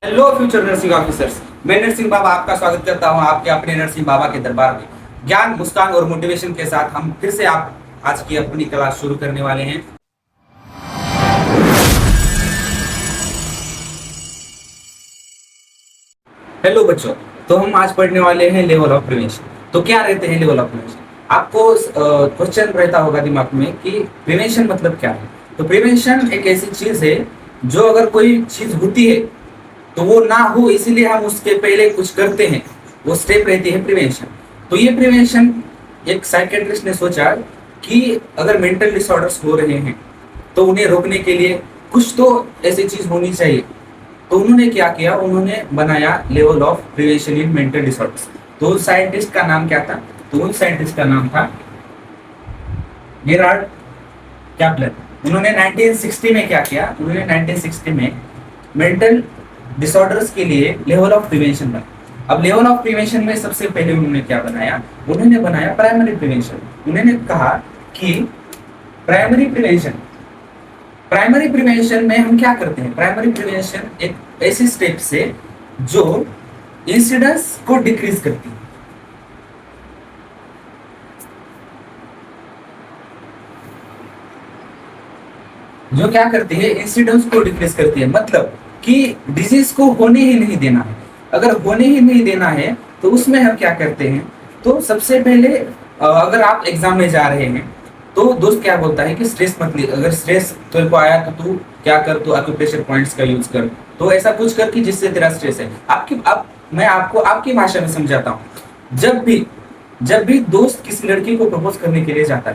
Hello future nursing officers. मैं नरसिंह बाबा आपका स्वागत करता हूं आपके अपने नरसिंह बाबा के दरबार में। ज्ञान, मुस्कान और मोटिवेशन के साथ हम फिर से आप आज की अपनी क्लास शुरू करने वाले हैं। हेलो बच्चों, तो हम आज पढ़ने वाले हैं लेवल ऑफ प्रिवेंशन। तो क्या रहते हैं लेवल ऑफ प्रिवेंशन? आपको क्वेश्चन रहता होगा दिमाग में कि प्रिवेंशन मतलब क्या है। तो प्रिवेंशन एक ऐसी चीज है जो अगर कोई चीज होती है तो वो ना हो, इसीलिए हम उसके पहले कुछ करते हैं, वो स्टेप रहती है प्रिवेंशन। तो ये प्रिवेंशन एक साइकेट्रिस्ट ने सोचा कि अगर मेंटल डिसऑर्डर्स हो रहे हैं तो उन्हें रोकने के लिए कुछ तो ऐसी चीज होनी चाहिए। तो उन्होंने क्या किया, उन्होंने बनाया level of prevention in mental disorders. तो उस साइंटिस्ट का नाम क्या था? तो उन साइंटिस्ट का नाम था गेरार्ड कैपलर। उन्होंने 1960 में क्या किया, उन्होंने 1960 में मेंटल डिसऑर्डर्स के लिए लेवल ऑफ प्रिवेंशन बनाया। अब लेवल ऑफ प्रिवेंशन में सबसे पहले उन्होंने क्या बनाया, उन्होंने बनाया प्राइमरी प्रिवेंशन। उन्होंने कहा कि प्राइमरी प्रिवेंशन, प्राइमरी प्रिवेंशन में हम क्या करते हैं? प्राइमरी प्रिवेंशन एक ऐसी स्टेप से जो इंसिडेंस को डिक्रीज करती है। जो क्या करती है, इंसिडेंस को डिक्रीज करती है, मतलब कि डिजीज को होने ही नहीं देना है। अगर होने ही नहीं देना है तो उसमें हम क्या करते हैं, तो सबसे पहले अगर आप एग्जाम में जा रहे हैं तो दोस्त क्या बोलता है कि स्ट्रेस मत ले। अगर स्ट्रेस तेरे को आया तो तू क्या कर, तू एक्यूप्रेशर पॉइंट्स का यूज कर, तो ऐसा कुछ कर कि जिससे तेरा स्ट्रेस है। आपकी अब मैं आपको आपकी भाषा में समझाता हूँ। जब भी दोस्त किसी लड़की को प्रपोज करने के लिए जाता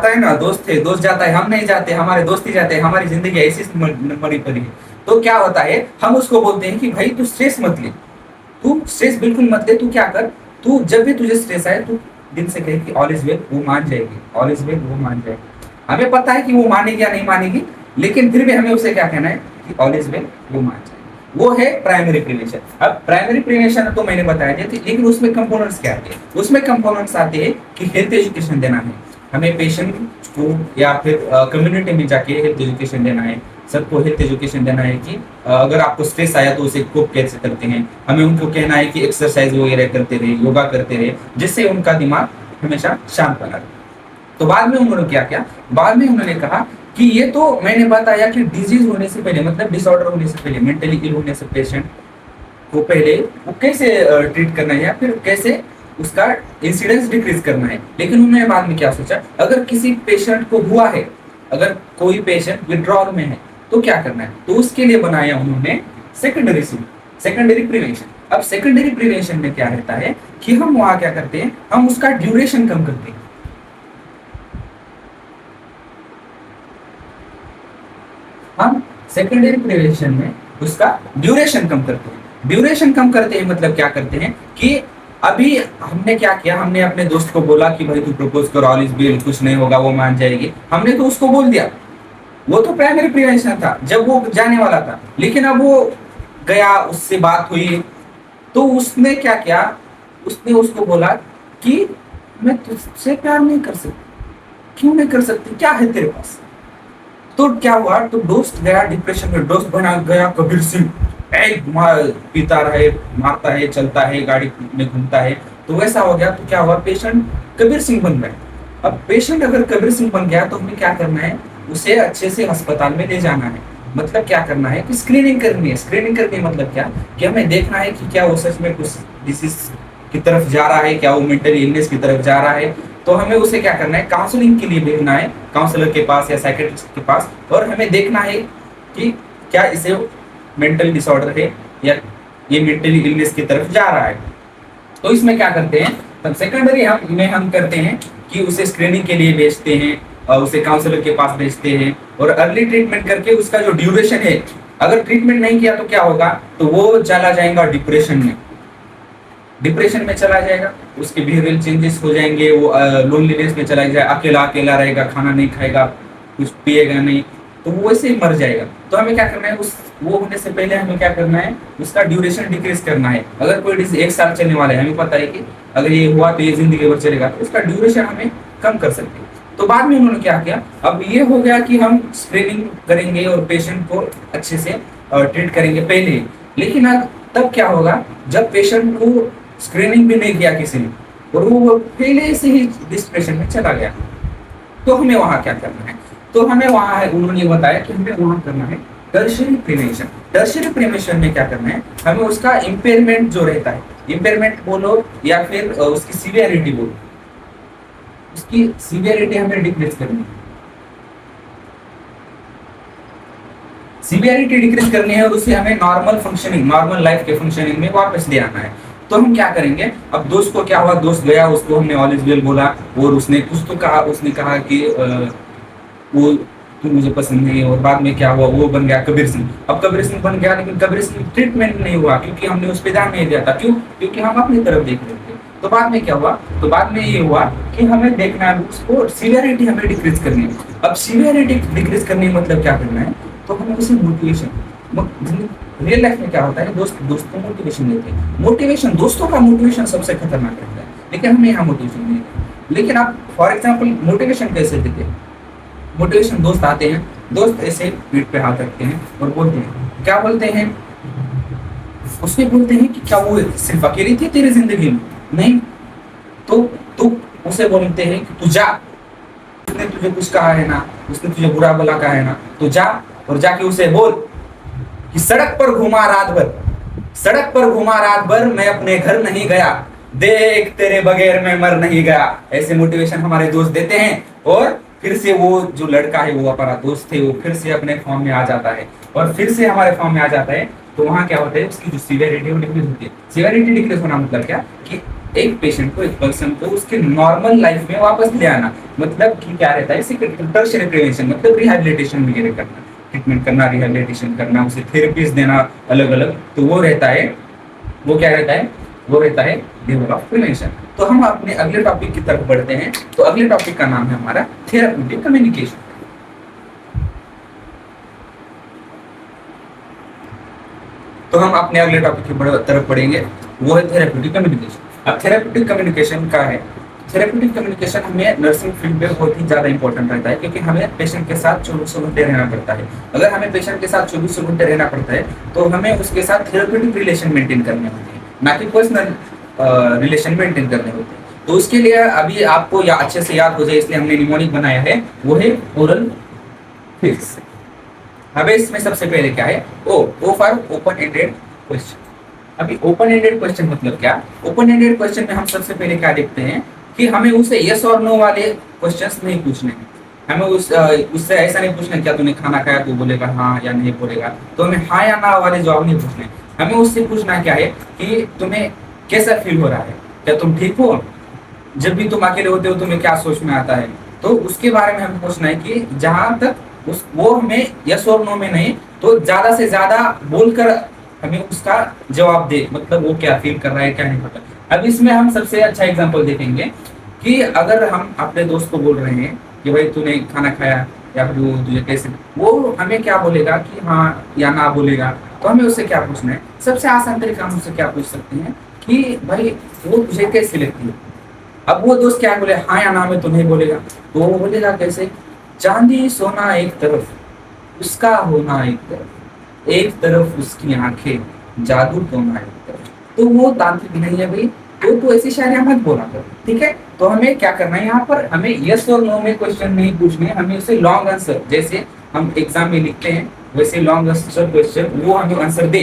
है ना, दोस्त है, दोस्त जाता है, हम नहीं जाते, हमारे दोस्त ही जाते हैं, हमारी जिंदगी ऐसी मरी पड़ी है। तो क्या होता है, हम उसको बोलते हैं कि भाई तू स्ट्रेस मत ले, तू स्ट्रेस बिल्कुल मत ले, तू क्या कर, तू जब भी तुझे स्ट्रेस आए तू दिल से कहे कि ऑल इज वेल, वो मान जाएगी, ऑल इज वेल, वो मान जाएगी। हमें पता है कि वो मानेगी या नहीं मानेगी, लेकिन फिर भी हमें उसे क्या कहना है कि ऑल इज वेल, वो मान जाएगी। वो है प्राइमरी प्रिवेंशन। अब प्राइमरी प्रिवेंशन तो मैंने बताया था, लेकिन उसमें कंपोनेंट्स क्या आते हैं? उसमें कंपोनेंट्स आते हैं कि हेल्थ एजुकेशन देना है हमें पेशेंट को, या फिर कम्युनिटी में जाके हेल्थ एजुकेशन देना है। सबको हेल्थ एजुकेशन देना है कि अगर आपको स्ट्रेस आया तो उसे कोप कैसे करते हैं। हमें उनको कहना है कि एक्सरसाइज वगैरह करते रहे, योगा करते रहे, जिससे उनका दिमाग हमेशा शांत बना रहे। तो बाद में उन्होंने क्या किया, बाद में उन्होंने कहा कि ये तो मैंने बताया कि डिजीज होने से पहले, मतलब डिसऑर्डर होने से पहले, मेंटली इल होने से पेशेंट को पहले वो कैसे ट्रीट करना है या फिर कैसे उसका इंसिडेंस डिक्रीज करना है। लेकिन उन्होंने बाद में क्या सोचा, अगर किसी पेशेंट को हुआ है, अगर कोई पेशेंट विड्रॉल में है तो क्या करना है, तो उसके लिए बनाया उन्होंने सेकेंडरी प्रिवेंशन। अब सेकेंडरी प्रिवेंशन में क्या रहता है कि हम वहां क्या करते हैं, हम उसका ड्यूरेशन कम करते हैं। हम सेकेंडरी प्रिवेंशन में उसका ड्यूरेशन कम करते हैं। ड्यूरेशन कम करते हैं मतलब क्या करते हैं कि अभी हमने क्या किया, हमने अपने दोस्त को बोला कि भाई तू प्रपोज कर, ऑल इज वेल, कुछ नहीं होगा, वो मान जाएगी। हमने तो उसको बोल दिया, वो तो प्राइमरी प्रिवेंशन था जब वो जाने वाला था। लेकिन अब वो गया, उससे बात हुई, तो उसने क्या किया, उसने उसको बोला कि मैं तुझसे प्यार नहीं कर सकती। क्यों नहीं कर सकती, क्या है तेरे पास? तो क्या हुआ, तो दोस्त गया डिप्रेशन में, दोस्त बना गया कबीर सिंह, पीता रहे, मारता है, चलता है, गाड़ी में घूमता है। तो वैसा हो गया। तो क्या हुआ, पेशेंट कबीर सिंह बन गया। अब पेशेंट अगर कबीर सिंह बन गया तो हमें क्या करना है, उसे अच्छे से अस्पताल में ले जाना है। मतलब क्या करना है कि स्क्रीनिंग करनी है। स्क्रीनिंग करनी है मतलब क्या, कि हमें देखना है कि क्या वो सच में कुछ डिसीज की तरफ जा रहा है, क्या वो मेंटली इलनेस की तरफ जा रहा है। तो हमें उसे क्या करना है, काउंसलिंग के लिए भेजना है, काउंसलर के पास या साइकेट्रिस्ट के पास, और हमें देखना है कि क्या इसे मेंटल डिसऑर्डर है या ये मेंटली इलनेस की तरफ जा रहा है। तो इसमें क्या करते हैं, तब सेकेंडरी हम करते हैं कि उसे स्क्रीनिंग के लिए भेजते हैं, और उसे काउंसलर के पास भेजते हैं, और अर्ली ट्रीटमेंट करके उसका जो ड्यूरेशन है, अगर ट्रीटमेंट नहीं किया तो क्या होगा, तो वो चला जाएगा डिप्रेशन में चला जाएगा, उसके बिहेवियरल चेंजेस हो जाएंगे, वो लोनलीनेस में चला जाएगा, अकेला अकेला रहेगा, खाना नहीं खाएगा, कुछ पिएगा नहीं, तो वो वैसे ही मर जाएगा। तो हमें क्या करना है, उस वो होने से पहले हमें क्या करना है, उसका ड्यूरेशन डिक्रीज करना है। अगर कोई डिजीज 1 साल चलने वाला है, हमें पता है कि अगर ये हुआ तो ये जिंदगी भर चलेगा, तो उसका ड्यूरेशन हमें कम कर सकते हैं। तो बाद में उन्होंने क्या किया, अब ये हो गया कि हम स्क्रीनिंग करेंगे और पेशेंट को अच्छे से ट्रीट करेंगे पहले। लेकिन अब तब क्या होगा जब पेशेंट को स्क्रीनिंग भी नहीं किया किसी ने और वो पहले से ही डिस्प्रेशन में चला गया, तो हमें वहां क्या करना है? तो हमें वहां है, उन्होंने बताया कि हमें वहां करना है टर्शियरी प्रिवेंशन। टर्शियरी प्रिवेंशन में क्या करना है? हमें उसका इम्पेयरमेंट जो रहता है, इम्पेयरमेंट बोलो या फिर उसकी सीवियरिटी बोलो, उसकी सीवियरिटी हमें डिक्रीज करनी है। सीवियरिटी डिक्रीज करनी है और उसे हमें नॉर्मल फंक्शनिंग, नॉर्मल लाइफ के फंक्शनिंग में वापस ले आना है। तो हम क्या करेंगे? अब दोस्त को क्या हुआ, दोस्त गया, उसको हमने ऑल इज वेल बोला और उसने कुछ तो कहा, उसने कहा कि वो तू मुझे पसंद नहीं है, और बाद में क्या हुआ, वो बन गया कबीर सिंह। अब कबीर सिंह बन गया, लेकिन कबीर सिंह ट्रीटमेंट नहीं हुआ क्योंकि हमने उस पर ध्यान नहीं दिया था। क्यों? क्योंकि हम अपनी तरफ देख रहे थे। तो बाद में क्या हुआ? तो बाद में ये हुआ कि हमें देखना है उसको, सीवियरिटी हमें डिक्रीज करनी है। अब सीवियरिटी डिक्रीज करने का मतलब क्या करना है? तो हमें उसे मोटिवेशन, रियल लाइफ में क्या होता है, दोस्त दोस्त को मोटिवेशन देते हैं। मोटिवेशन, दोस्तों का मोटिवेशन सबसे खतरनाक रहता है, लेकिन हमें यहाँ मोटिवेशन नहीं है। लेकिन आप फॉर एग्जाम्पल मोटिवेशन कैसे देते हैं? मोटिवेशन दोस्त आते हैं, दोस्त ऐसे पीठ पे हाथ रखते हैं और बोलते हैं, क्या बोलते हैं? उसमें बोलते हैं कि क्या वो सिर्फ अकेली थी तेरी जिंदगी में? नहीं। तो तू उसे बोलते हैं कि तू जा, उसने तुझे कुछ कहा है ना, उसने तुझे बुरा भला कहा है ना, तो जा और जाके उसे बोल कि सड़क पर घुमा रात भर, सड़क पर घुमा रात भर, मैं अपने घर नहीं गया, देख तेरे बगैर मैं मर नहीं गया। ऐसे मोटिवेशन हमारे दोस्त देते हैं और फिर से वो जो लड़का है, वो हमारा दोस्त थे, वो फिर से अपने फॉर्म में आ जाता है और फिर से हमारे फॉर्म में आ जाता है। तो वहां क्या होता है, उसकी जो सीवियरिटी वो डिक्रीज होती है। सीवियरिटी डिक्रीज होना मतलब क्या कि एक पेशेंट को, एक पर्सन को उसके नॉर्मल लाइफ में वापस ले आना। मतलब कि क्या रहता है, इसी टर्शियरी प्रिवेंशन मतलब रिहैबिलिटेशन वगैरह करना, ट्रीटमेंट करना, रिहैबिलिटेशन करना, उसे थेरेपीज देना अलग अलग। तो वो रहता है, वो क्या रहता है, वो रहता है लेवल ऑफ प्रिवेंशन। तो हम अपने अगले टॉपिक की तरफ बढ़ते हैं। तो अगले टॉपिक का नाम है हमारा थेराप्यूटिक कम्युनिकेशन। तो हम अपने अगले टॉपिक की तरफ बढ़ेंगे, वो है थेराप्यूटिक कम्युनिकेशन। अब थेराप्यूटिक कम्युनिकेशन का है, थेराप्यूटिक कम्युनिकेशन हमें नर्सिंग फील्ड में बहुत ही ज्यादा इंपॉर्टेंट रहता है, क्योंकि हमें पेशेंट के साथ 24 घंटे रहना पड़ता है। अगर हमें पेशेंट के साथ 24 घंटे रहना पड़ता है तो हमें उसके साथ थेराप्यूटिक रिलेशन मेंटेन करने होते हैं, ना कि पर्सनल रिलेशन मेंटेन करने होते हैं। तो उसके लिए अभी आपको या अच्छे से याद हो जाए, इसलिए हमने निमोनिक बनाया है, वो है ओरल फिक्स। अब इसमें सबसे पहले क्या है, O for open ended question. अभी ओपन एंडेड क्वेश्चन मतलब क्या? ओपन एंडेड क्वेश्चन में हम सबसे पहले क्या देखते हैं कि हमें उसे यस और नो वाले क्वेश्चंस नहीं पूछने हैं। हमें उससे ऐसा नहीं पूछना क्या तूने खाना खाया, तो बोलेगा हाँ या नहीं बोलेगा, तो हमें हाँ या ना वाले जवाब नहीं पूछने। हमें उससे पूछना क्या है कि तुम्हें कैसा फील हो रहा है, क्या तुम ठीक हो, जब भी तुम अकेले होते हो तुम्हें क्या सोच में आता है। तो उसके बारे में हमें पूछना है कि जहां तक वो हमें यस और नो में नहीं, तो ज्यादा से ज्यादा बोलकर हमें उसका जवाब दे, मतलब वो क्या फील कर रहा है, क्या नहीं पता। अब इसमें हम सबसे अच्छा एग्जांपल देखेंगे कि अगर हम अपने दोस्त को बोल रहे हैं कि भाई तूने खाना खाया, या फिर वो तुझे कैसे, वो हमें क्या बोलेगा कि हाँ या ना बोलेगा। तो हमें उससे क्या पूछना है? सबसे आसान तरीका हम उससे क्या पूछ सकते हैं कि भाई वो तुझे कैसे लगती है। अब वो दोस्त क्या बोले, हाँ या ना में तो नहीं बोलेगा, तो वो बोलेगा कैसे, चांदी सोना एक तरफ, उसका होना एक तरफ उसकी आंखें, जादू टोना एक तरफ। तो वो तांत्रिक नहीं है भाई, तो ऐसी शायरी मत बोला करो, ठीक है। तो हमें क्या करना है, यहाँ पर हमें यस और नो में क्वेश्चन नहीं पूछने, हमें उसे लॉन्ग आंसर, जैसे हम एग्जाम में लिखते हैं वैसे लॉन्ग आंसर क्वेश्चन वो हमें आंसर दे,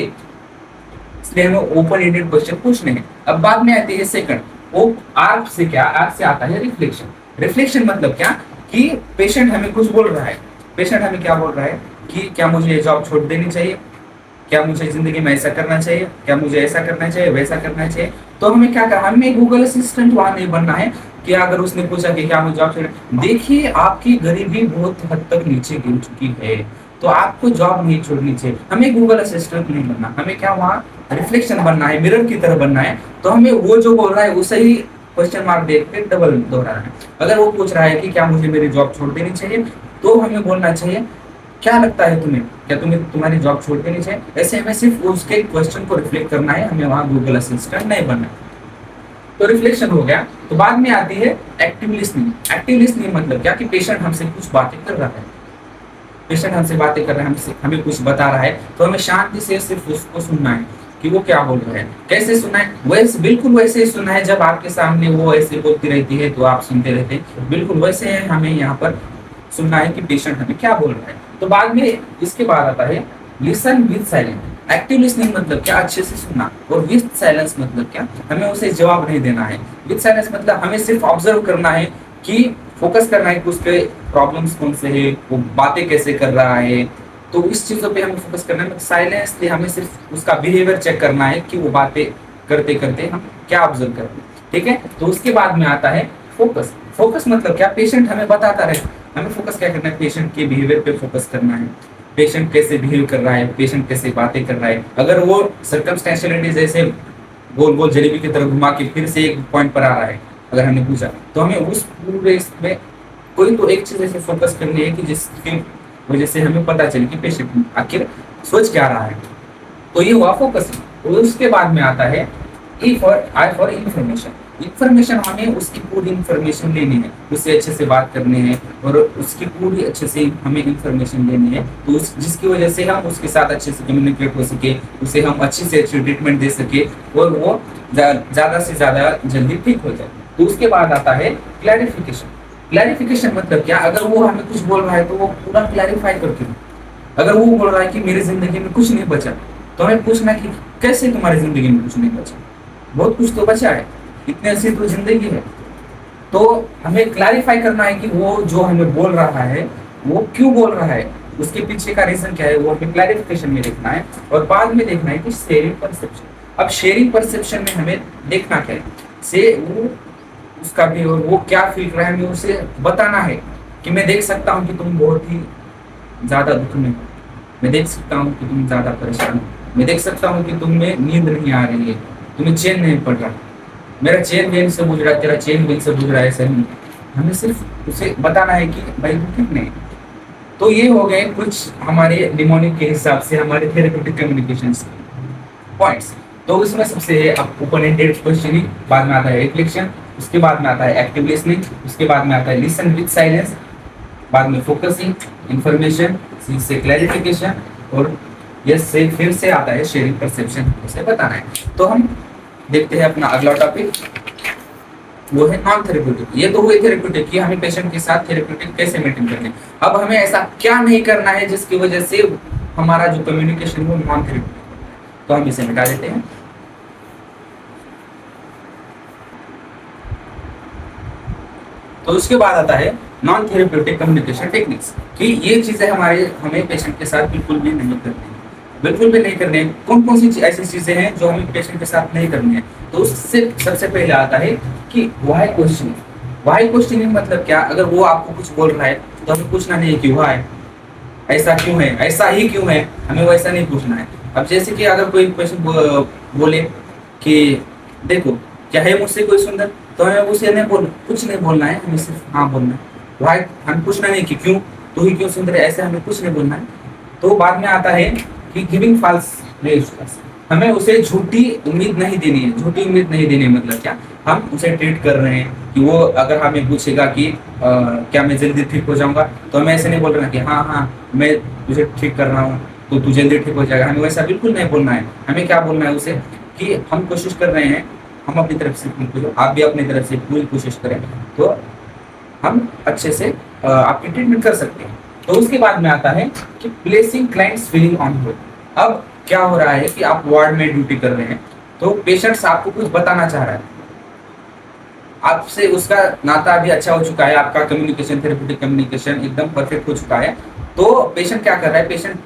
इसलिए हमें ओपन एंडेड क्वेश्चन पूछने हैं। अब बाद में आती है सेकंड, वो आर्क से क्या, आर्क से आता है रिफ्लेक्शन। रिफ्लेक्शन मतलब क्या कि पेशेंट हमें कुछ बोल रहा है, पेशेंट हमें क्या बोल रहा है कि क्या मुझे ये जॉब छोड़ देनी चाहिए, क्या मुझे जिंदगी में ऐसा करना चाहिए, क्या मुझे ऐसा करना चाहिए, वैसा करना चाहिए। तो हमें क्या करना, हमें गूगल असिस्टेंट वहां नहीं बनना है कि अगर उसने पूछा कि क्या मुझे जॉब छोड़ना, देखिए आपकी गरीबी बहुत हद तक नीचे गिर चुकी है, तो आपको जॉब नहीं छोड़नी चाहिए। हमें गूगल असिस्टेंट नहीं बनना, हमें क्या वहाँ रिफ्लेक्शन बनना है, मिरर की तरह बनना है। तो हमें वो जो बोल रहा है उसे ही क्वेश्चन मार्क देख के डबल दोहराना है। अगर वो पूछ रहा है कि क्या मुझे मेरी जॉब छोड़ देनी चाहिए, तो हमें बोलना चाहिए क्या लगता है तुम्हें, क्या तुम्हें तुम्हारी जॉब छोड़ देनी चाहिए। ऐसे हमें सिर्फ उसके क्वेश्चन को रिफ्लेक्ट करना है, हमें वहां गूगल असिस्टेंट नहीं बनना। तो रिफ्लेक्शन हो गया। तो बाद में आती है एक्टिव लिसनिंग। एक्टिव लिसनिंग मतलब क्या कि पेशेंट हमसे कुछ बातें कर रहा है, पेशेंट हमसे बातें कर रहा है, हमसे हमें कुछ बता रहा है, तो हमें शांति से सिर्फ उसको सुनना है कि वो क्या बोल रहा है। कैसे सुनना है? वैसे बिल्कुल वैसे ही सुनना है जब आपके सामने वो ऐसे बोलती रहती है तो आप सुनते रहते हैं, बिल्कुल वैसे है हमें यहाँ पर सुनना है कि पेशेंट हमें क्या बोल रहा है। तो बाद में इसके बाद आता है listen with silence. Active listening मतलब क्या? अच्छे से सुनना। और विद साइलेंस मतलब क्या? हमें उसे जवाब नहीं देना है। विद साइलेंस मतलब हमें सिर्फ ऑब्जर्व करना है कि फोकस करना है कि उसके प्रॉब्लम्स कौन से है, वो बातें कैसे कर रहा है, तो इस चीजों पे हमें फोकस करना है। साइलेंसली हमें सिर्फ उसका बिहेवियर चेक करना है कि वो बातें करते करते हम क्या ऑब्जर्व कर रहे हैं। ठीक है, तो उसके बाद में आता है फोकस। फोकस मतलब क्या? पेशेंट हमें बताता रहे, हमें फोकस क्या करना है? पेशेंट के बिहेवियर पे फोकस करना है। पेशेंट कैसे बिहेव कर रहा है, पेशेंट कैसे बातें कर रहा है। अगर वो सर्कमस्टेंशियलिटी जैसे गोल गोल जलेबी की तरह घुमा के फिर से एक पॉइंट पर आ रहा है, अगर हमने पूछा, तो हमें उस पूरे इसमें कोई तो एक चीज ऐसे फोकस करनी है कि जिसकी वजह से हमें पता चले कि पेशेंट आखिर सोच क्या रहा है। तो ये हुआ फोकस। तो उसके बाद में आता है E for I for information. Information हमें उसकी पूरी इंफॉर्मेशन लेनी है, उससे अच्छे से बात करनी है और उसकी पूरी अच्छे से हमें इंफॉर्मेशन लेनी है, तो उस जिसकी वजह से हम उसके साथ अच्छे से कम्युनिकेट हो सके, उसे हम अच्छी से अच्छी ट्रीटमेंट दे सके और वो ज़्यादा से ज़्यादा जल्दी ठीक हो जाए। तो उसके बाद आता है क्लैरिफिकेशन। क्लैरिफिकेशन मतलब क्या? अगर वो हमें कुछ बोल रहा है तो वो पूरा क्लैरिफाई करके दो। अगर वो बोल रहा है कि मेरी जिंदगी में कुछ नहीं बचा, तो हमें पूछना कि कैसे तुम्हारी जिंदगी में कुछ नहीं बचा? बहुत कुछ तो बचा है, इतनी अच्छी तो जिंदगी है। तो हमें क्लैरिफाई करना है कि वो जो हमें बोल रहा है वो क्यों बोल रहा है, उसके पीछे का रीजन क्या है, वो हमें क्लैरिफिकेशन में देखना है। और बाद में देखना है कि शेयरिंग परसेप्शन। अब शेयरिंग परसेप्शन में हमें देखना क्या है, से वो उसका भी और वो क्या फील कर रहा है, हमें उसे बताना है कि मैं देख सकता हूँ कि तुम बहुत ही ज्यादा दुख में हो, मैं देख सकता हूँ कि तुम ज्यादा परेशान हो, मैं देख सकता हूँ कि तुम में नींद नहीं आ रही है, तुम्हें चैन नहीं पड़ रहा, मेरा चेन वेन से बुझ रहा है, तेरा चेन वेन से बुझ रहा है, ऐसा नहीं। हमें सिर्फ उसे बताना है कि भाई वो ठीक नहीं। तो ये हो गए कुछ हमारे निमोनिक के हिसाब से हमारे थेरेप्यूटिक कम्युनिकेशन पॉइंट्स। तो उसमें सबसे ओपन एंडेड क्वेश्चनिंग, बाद में आता है रिफ्लेक्शन, उसके बाद में आता है एक्टिव लिसनिंग, उसके बाद में आता है लिसन विद साइलेंस, बाद में फोकसिंग, इंफॉर्मेशन, सी से क्लैरिफिकेशन और यस से फिर से आता है शेयरिंग परसेप्शन, उसे बताना है। तो हम देखते हैं अपना अगला टॉपिक, वो है नॉन थेरेप्यूटिक। ये तो हुए थेरेप्यूटिक कि हमें पेशेंट के साथ थेरेप्यूटिक कैसे मेंटेन करते हैं। अब हमें ऐसा क्या नहीं करना है जिसकी वजह से हमारा जो कम्युनिकेशन वो नॉन थेरेप्यूटिक, तो हम इसे मिटा देते हैं। तो उसके बाद आता है नॉन थेरेप्यूटिक कम्युनिकेशन टेक्निक्स, कि ये चीजें हमें पेशेंट के साथ बिल्कुल भी नहीं करनी है, बिल्कुल भी नहीं करनी है। कौन कौन सी ऐसी चीजें हैं जो हमें पेशेंट के साथ नहीं करनी है? तो उससे सबसे पहले आता है कि व्हाई क्वेश्चनिंग। व्हाई क्वेश्चनिंग मतलब क्या? अगर वो आपको कुछ बोल रहा है तो हमें पूछना नहीं है कि व्हाई, ऐसा क्यों है, ऐसा ही क्यों है, हमें वैसा नहीं पूछना है। अब जैसे कि अगर कोई क्वेश्चन बोले कि देखो क्या है मुझसे कोई सुंदर, तो हमें उसे नहीं कुछ नहीं बोलना है, हमें सिर्फ हाँ बोलना है। व्हाई हमें पूछना नहीं कि क्यों, तो ही क्यों सुंदर है, ऐसे हमें कुछ नहीं बोलना है। तो बाद में आता है कि गिविंग फॉल्स reassurance, हमें उसे झूठी उम्मीद नहीं देनी है। झूठी उम्मीद नहीं देनी मतलब क्या? हम उसे ट्रीट कर रहे हैं कि वो अगर हमें पूछेगा कि क्या मैं जल्दी ठीक हो जाऊंगा, तो हमें ऐसे नहीं बोल रहे कि हाँ हाँ मैं तुझे ठीक कर रहा हूँ तो तू जल्दी ठीक हो जाएगा, हमें वैसा बिल्कुल नहीं बोलना है। हमें क्या बोलना है उसे कि हम कोशिश कर रहे हैं, हम अपनी तरफ से बिल्कुल, आप भी अपनी तरफ से पूरी कोशिश करें तो हम अच्छे से आपकी ट्रीटमेंट कर सकते हैं। तो उसके बाद में आता है कि placing clients feeling on hold. अब क्या हो रहा है कि आप वार्ड में ड्यूटी कर रहे हैं, तो पेशेंट्स आपको कुछ बताना चाह रहा है, आपसे उसका नाता अभी अच्छा हो चुका है, आपका कम्युनिकेशन थेरेप्यूटिक कम्युनिकेशन एकदम परफेक्ट हो चुका है। तो पेशेंट क्या कर रहा है? पेशेंट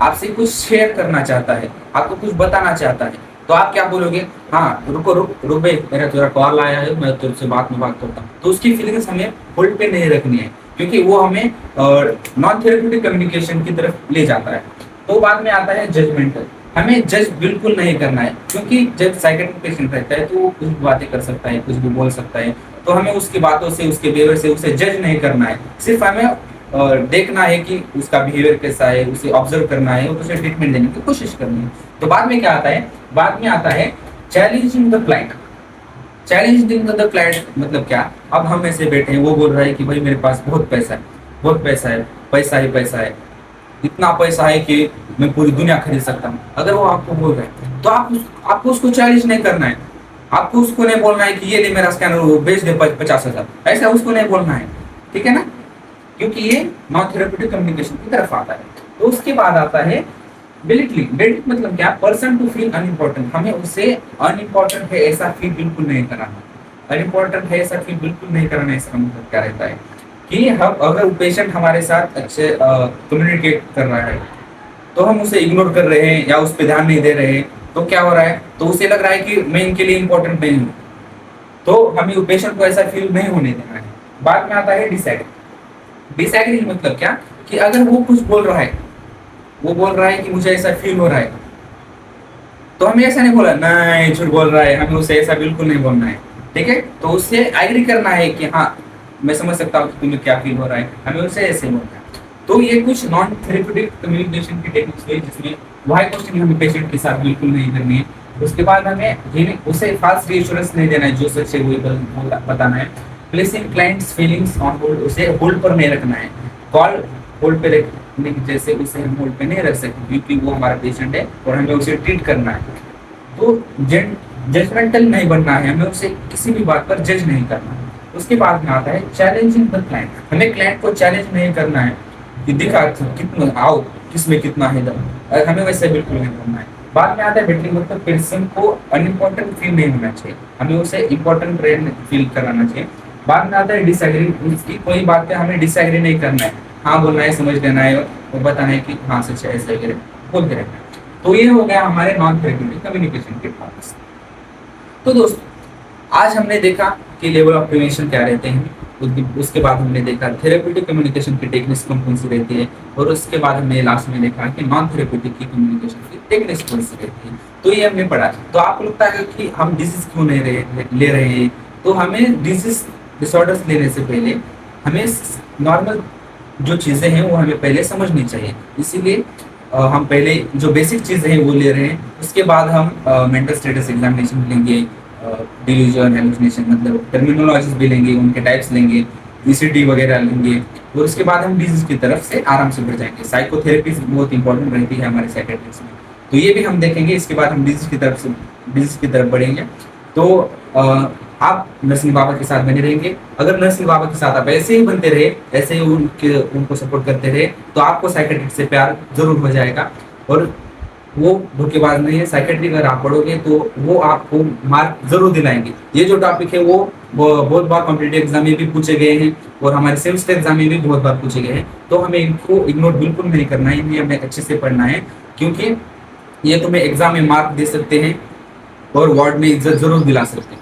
आपसे कुछ शेयर करना चाहता है, आपको कुछ बताना चाहता है, तो आप क्या बोलोगे? हाँ रुको रुक रुक भाई, मेरा तेरा कॉल आया है, मैं तुझसे बात में बात करता हूँ। तो उसकी फीलिंग्स हमें होल्ड पे नहीं रखनी है, क्योंकि वो हमें नॉन थेरेप्यूटिक कम्युनिकेशन की तरफ ले जाता है। तो बाद में आता है जजमेंटल। हमें जज बिल्कुल नहीं करना है, क्योंकि जब साइकेट्रिक पेशेंट रहता है तो वो कुछ भी बातें कर सकता है, कुछ भी बोल सकता है। तो हमें उसकी बातों से, उसके बिहेवियर से उसे जज नहीं करना है, सिर्फ हमें देखना है कि उसका बिहेवियर कैसा है, उसे ऑब्जर्व करना है और उसे ट्रीटमेंट देने की कोशिश करनी है। तो बाद में क्या आता है? बाद में आता है challenging the client. Challenging the client मतलब क्या? अब हम ऐसे बैठे हैं, वो बोल रहा है कि भाई मेरे पास बहुत पैसा है, बहुत पैसा है, पैसा ही पैसा है, इतना पैसा है कि मैं पूरी दुनिया खरीद सकता हूँ, अगर वो आपको बोल रहे हैं तो आपको उसको चैलेंज नहीं करना है। आपको उसको नहीं बोलना है कि ये ले मेरा स्कैनर, वो बेच दे 50,000, ऐसा उसको नहीं बोलना है, ठीक है ना, क्योंकि ये नॉन थेरेप्यूटिक कम्युनिकेशन की तरफ आता है। तो उसके बाद आता है बेलिटलिंग। बेलिटलिंग मतलब क्या, पर्सन टू फील अनइम्पोर्टेंट, हमें उसे अनइम्पोर्टेंट है ऐसा फील बिल्कुल नहीं कराना। अनइम्पोर्टेंट है ऐसा फील बिल्कुल नहीं कराना, इसका मतलब क्या रहता है कि हम, अगर पेशेंट हमारे साथ अच्छे कम्युनिकेट कर रहा है तो हम उसे इग्नोर कर रहे हैं या उस पर ध्यान नहीं दे रहे हैं, तो क्या हो रहा है, तो उसे लग रहा है कि मैं इनके लिए इंपॉर्टेंट नहीं हूँ, तो हमें पेशेंट को ऐसा फील नहीं होने देना है। बाद में आता है डिसएग्री। डिसएग्री मतलब क्या, कि अगर वो कुछ बोल रहा है, वो बोल रहा है कि मुझे ऐसा फील हो रहा है, तो हमें ऐसा नहीं बोला नहीं झूठ बोल रहा है, हमें उसे ऐसा बिल्कुल नहीं बोलना है, ठीक है। तो उससे एग्री करना है कि हाँ मैं समझ सकता हूँ कि तुम्हें क्या फील हो रहा है, हमें उसे ऐसे बोलना है। तो ये कुछ नॉन थेरेप्यूटिक कम्युनिकेशन की टेक्निक्स है, जिसमें वाई क्वेश्चन हमें पेशेंट के साथ बिल्कुल नहीं करनी है। उसके बाद हमें उसे फास्ट रीएश्योरेंस नहीं देना है, जो सच है वही बताना है। Placing clients feelings on hold, उसे होल्ड पर नहीं रखना है। कॉल होल्ड पे रखने की जैसे उसे हम होल्ड पे नहीं रख सकते, क्योंकि वो हमारा पेशेंट है और हमें उसे ट्रीट करना है। तो जजमेंटल नहीं बनना है, हमें उसे किसी भी बात पर जज नहीं करना है। उसके बाद में आता है चैलेंजिंग द क्लाइंट, हमें क्लाइंट को चैलेंज नहीं करना है कि दिखा कितना आओ किसमें कितना है दम, हमें वैसे बिल्कुल नहीं करना है। बाद में आता है बेटरिंग, मतलब पर्सन को अनइम्पोर्टेंट फील नहीं होना चाहिए, हमें उसे इंपॉर्टेंट फील कराना चाहिए। बाद में आता है डिसएग्री, उसकी कोई बात पे हमें डिसएग्री नहीं करना है, हाँ बोलना है, समझ लेना है और बताना है कि हाँ सच है, ऐसा वगैरह बोलते रहना है। तो ये हो गया हमारे नॉन थेरेप्यूटिक कम्युनिकेशन के पार्ट्स। तो दोस्तों आज हमने देखा कि लेवल ऑफ प्रिवेंशन क्या रहते हैं, उसके बाद हमने देखा थेरेप्यूटिक कम्युनिकेशन की टेक्निक्स कौन सी रहती है, और उसके बाद हमने लास्ट में देखा कि नॉन थेरेप्यूटिक की कम्युनिकेशन की टेक्निक्स कौन सी रहती है। तो ये हमने पढ़ा। तो आपको लगता है कि हम डिजीज क्यों नहीं ले रहे हैं, तो हमें डिजीज डिसऑर्डर्स लेने से पहले हमें नॉर्मल जो चीज़ें हैं वो हमें पहले समझनी चाहिए। इसीलिए हम पहले जो बेसिक चीज़ें हैं वो ले रहे हैं। उसके बाद हम मेंटल स्टेटस एग्जामिनेशन लेंगे, डिल्यूजन हेलुसिनेशन मतलब टर्मिनोलॉजीज भी लेंगे, उनके टाइप्स लेंगे, ईसीटी वगैरह लेंगे, और उसके बाद हम डिजीज की तरफ से आराम से बढ़ जाएंगे। साइकोथेरेपी बहुत इंपॉर्टेंट रहती है हमारे साइकेट्रिस्ट में, तो ये भी हम देखेंगे। इसके बाद हम डिजीज की तरफ बढ़ेंगे। तो आप नरसिंह बाबा के साथ बने रहेंगे। अगर नरसिंह बाबा के साथ आप ऐसे ही बनते रहे, ऐसे ही उनको सपोर्ट करते रहे, तो आपको साइकेट्रिस्ट से प्यार जरूर हो जाएगा। और वो धोखेबाज नहीं है, साइकेट्री अगर आप पढ़ोगे तो वो आपको मार्क जरूर दिलाएंगे। ये जो टॉपिक है वो बहुत बार कॉम्पिटिटिव एग्जाम में भी पूछे गए हैं और हमारे सेमेस्टर एग्जाम में भी बहुत बार पूछे गए हैं। तो हमें इनको इग्नोर बिल्कुल नहीं करना है, इन्हें हमें अच्छे से पढ़ना है, क्योंकि ये तुम्हें एग्जाम में मार्क दे सकते हैं और वार्ड में इज्जत जरूर दिला सकते हैं।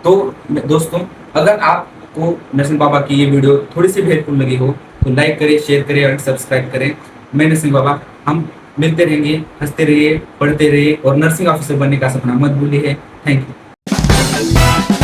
तो दोस्तों अगर आपको नरसिंह बाबा की ये वीडियो थोड़ी सी भी हेल्पफुल लगी हो तो लाइक करें, शेयर करें और सब्सक्राइब करें। मैं नरसिंह बाबा, हम मिलते रहेंगे, हंसते रहिए, पढ़ते रहिए और नर्सिंग ऑफिसर बनने का सपना मत भूलिए। Thank you.